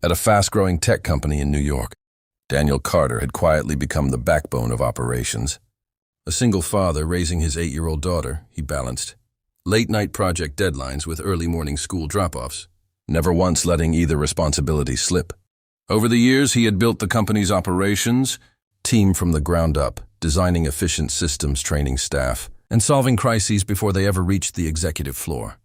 At a fast-growing tech company in New York, Daniel Carter had quietly become the backbone of operations. A single father raising his 8-year-old daughter, he balanced late-night project deadlines with early morning school drop-offs, never once letting either responsibility slip. Over the years, he had built the company's operations team from the ground up, designing efficient systems, training staff, and solving crises before they ever reached the executive floor.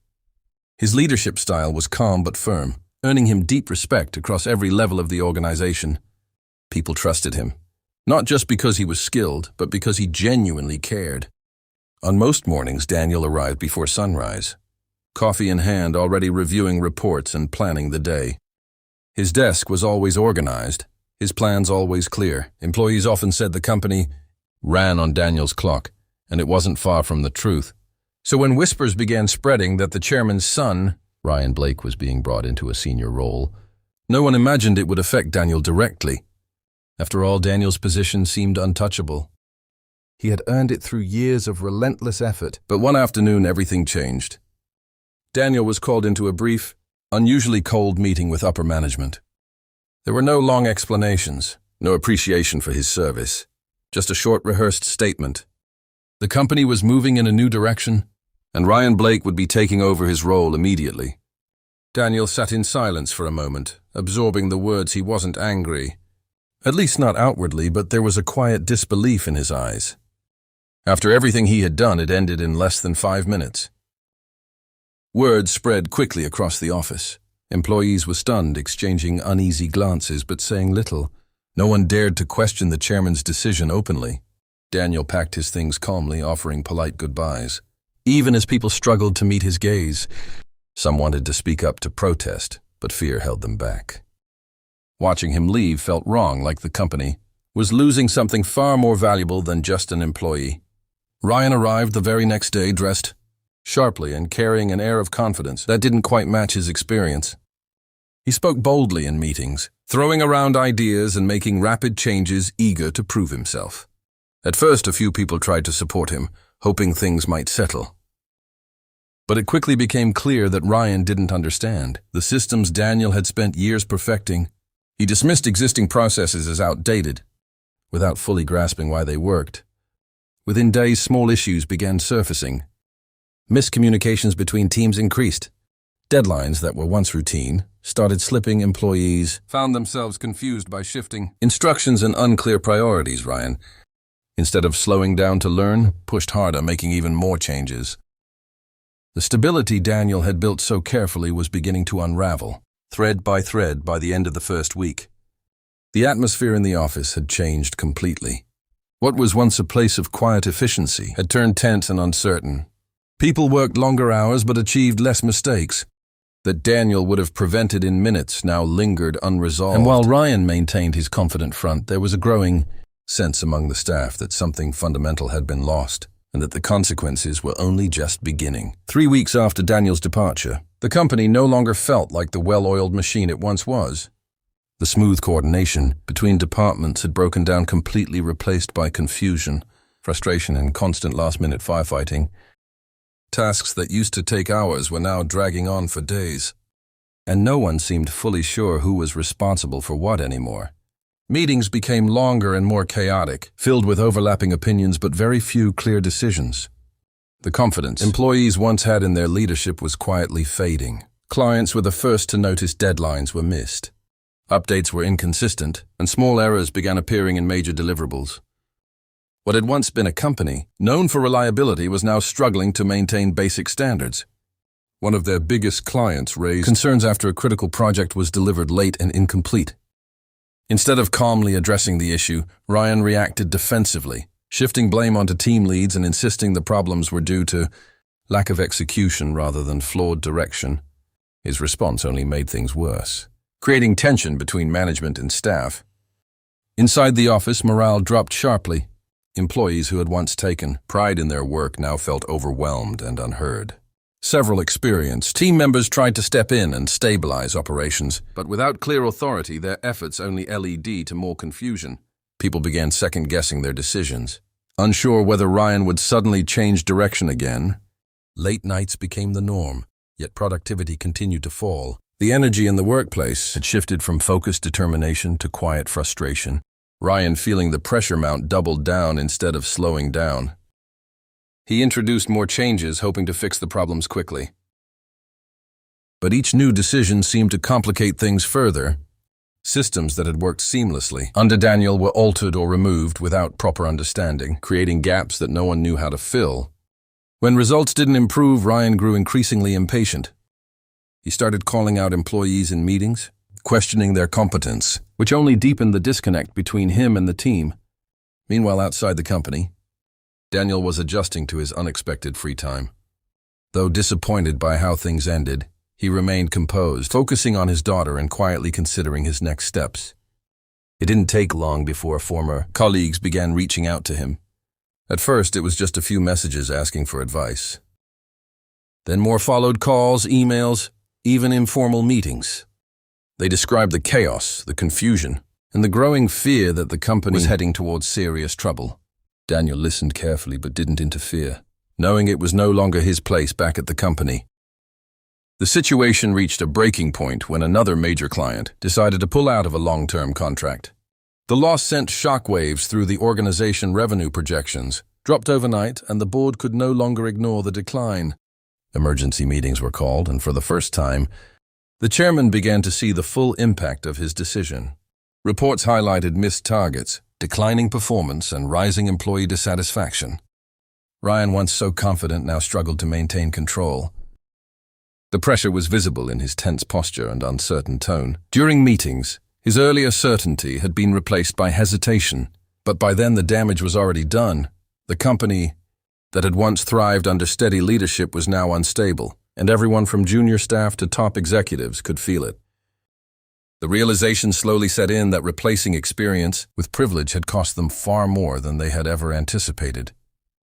His leadership style was calm but firm, earning him deep respect across every level of the organization. People trusted him, not just because he was skilled, but because he genuinely cared. On most mornings, Daniel arrived before sunrise, coffee in hand, already reviewing reports and planning the day. His desk was always organized, his plans always clear. Employees often said the company ran on Daniel's clock, and it wasn't far from the truth. So when whispers began spreading that the chairman's son, Ryan Blake, was being brought into a senior role, no one imagined it would affect Daniel directly. After all, Daniel's position seemed untouchable. He had earned it through years of relentless effort, but one afternoon everything changed. Daniel was called into a brief, unusually cold meeting with upper management. There were no long explanations, no appreciation for his service, just a short rehearsed statement. The company was moving in a new direction, and Ryan Blake would be taking over his role immediately. Daniel sat in silence for a moment, absorbing the words. He wasn't angry, at least not outwardly, but there was a quiet disbelief in his eyes. After everything he had done, it ended in less than 5 minutes. Word spread quickly across the office. Employees were stunned, exchanging uneasy glances but saying little. No one dared to question the chairman's decision openly. Daniel packed his things calmly, offering polite goodbyes. Even as people struggled to meet his gaze, some wanted to speak up to protest, but fear held them back. Watching him leave felt wrong, like the company was losing something far more valuable than just an employee. Ryan arrived the very next day, dressed sharply and carrying an air of confidence that didn't quite match his experience. He spoke boldly in meetings, throwing around ideas and making rapid changes, eager to prove himself. At first, a few people tried to support him, hoping things might settle. But it quickly became clear that Ryan didn't understand the systems Daniel had spent years perfecting. He dismissed existing processes as outdated, without fully grasping why they worked. Within days, small issues began surfacing. Miscommunications between teams increased. Deadlines that were once routine started slipping. Employees found themselves confused by shifting instructions and unclear priorities. Ryan, instead of slowing down to learn, pushed harder, making even more changes. The stability Daniel had built so carefully was beginning to unravel, thread by thread, by the end of the first week. The atmosphere in the office had changed completely. What was once a place of quiet efficiency had turned tense and uncertain. People worked longer hours but achieved less mistakes that Daniel would have prevented in minutes now lingered unresolved. And while Ryan maintained his confident front, there was a growing sense among the staff that something fundamental had been lost, and that the consequences were only just beginning. 3 weeks after Daniel's departure, the company no longer felt like the well-oiled machine it once was. The smooth coordination between departments had broken down, completely replaced by confusion, frustration, and constant last-minute firefighting. Tasks that used to take hours were now dragging on for days, and no one seemed fully sure who was responsible for what anymore. Meetings became longer and more chaotic, filled with overlapping opinions but very few clear decisions. The confidence employees once had in their leadership was quietly fading. Clients were the first to notice deadlines were missed. Updates were inconsistent, and small errors began appearing in major deliverables. What had once been a company known for reliability was now struggling to maintain basic standards. One of their biggest clients raised concerns after a critical project was delivered late and incomplete. Instead of calmly addressing the issue, Ryan reacted defensively, shifting blame onto team leads and insisting the problems were due to lack of execution rather than flawed direction. His response only made things worse, creating tension between management and staff. Inside the office, morale dropped sharply. Employees who had once taken pride in their work now felt overwhelmed and unheard. Several experienced team members tried to step in and stabilize operations, but without clear authority, their efforts only led to more confusion. People began second-guessing their decisions, unsure whether Ryan would suddenly change direction again. Late nights became the norm, yet productivity continued to fall. The energy in the workplace had shifted from focused determination to quiet frustration. Ryan, feeling the pressure mount, doubled down instead of slowing down. He introduced more changes, hoping to fix the problems quickly. But each new decision seemed to complicate things further. Systems that had worked seamlessly under Daniel were altered or removed without proper understanding, creating gaps that no one knew how to fill. When results didn't improve, Ryan grew increasingly impatient. He started calling out employees in meetings, questioning their competence, which only deepened the disconnect between him and the team. Meanwhile, outside the company, Daniel was adjusting to his unexpected free time. Though disappointed by how things ended, he remained composed, focusing on his daughter and quietly considering his next steps. It didn't take long before former colleagues began reaching out to him. At first, it was just a few messages asking for advice. Then more followed: calls, emails, even informal meetings. They described the chaos, the confusion, and the growing fear that the company was heading towards serious trouble. Daniel listened carefully but didn't interfere, knowing it was no longer his place back at the company. The situation reached a breaking point when another major client decided to pull out of a long-term contract. The loss sent shockwaves through the organization. Revenue projections dropped overnight, and the board could no longer ignore the decline. Emergency meetings were called, and for the first time, the chairman began to see the full impact of his decision. Reports highlighted missed targets, declining performance, and rising employee dissatisfaction. Ryan, once so confident, now struggled to maintain control. The pressure was visible in his tense posture and uncertain tone. During meetings, his earlier certainty had been replaced by hesitation, but by then the damage was already done. The company that had once thrived under steady leadership was now unstable, and everyone from junior staff to top executives could feel it. The realization slowly set in that replacing experience with privilege had cost them far more than they had ever anticipated.